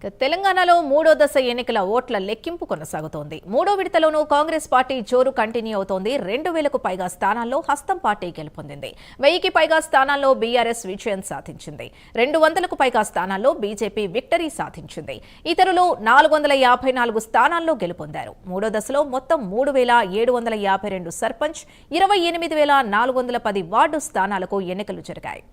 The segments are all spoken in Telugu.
తెలంగాణలో మూడో దశ ఎన్నికల ఓట్ల లెక్కింపు కొనసాగుతోంది. మూడో విడతలోనూ కాంగ్రెస్ పార్టీ జోరు కంటిన్యూ అవుతోంది. 2000కు పైగా స్థానాల్లో హస్తం పార్టీ గెలుపొందింది. 1000కి పైగా స్థానాల్లో బీఆర్ఎస్ విజయం సాధించింది. 200కు పైగా స్థానాల్లో బీజేపీ విక్టరీ సాధించింది. ఇతరులు 454 స్థానాల్లో గెలుపొందారు. మూడో దశలో మొత్తం 3752 సర్పంచ్, 28410 వార్డు స్థానాలకు ఎన్నికలు జరిగాయి.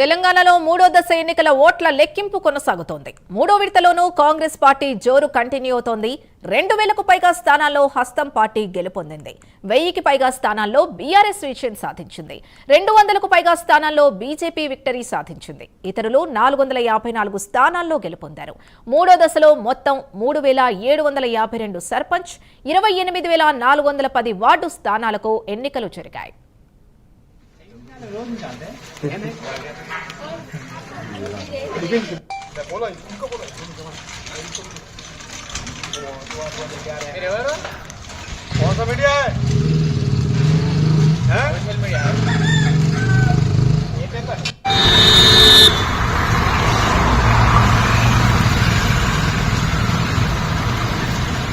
తెలంగాణలో మూడో దశ ఎన్నికల ఓట్ల లెక్కింపు కొనసాగుతోంది. మూడో విడతలోనూ కాంగ్రెస్ పార్టీ జోరు కంటిన్యూ అవుతోంది. 2000కు పైగా స్థానాల్లో హస్తం పార్టీ గెలుపొందింది. 1000కి పైగా స్థానాల్లో బీఆర్ఎస్ విజయం సాధించింది. 200కు పైగా స్థానాల్లో బీజేపీ విక్టరీ సాధించింది. ఇతరులు 454 స్థానాల్లో గెలుపొందారు. మూడో దశలో మొత్తం 3752 సర్పంచ్, 28410 వార్డు స్థానాలకు ఎన్నికలు జరిగాయి. कौन सा मीडिया है?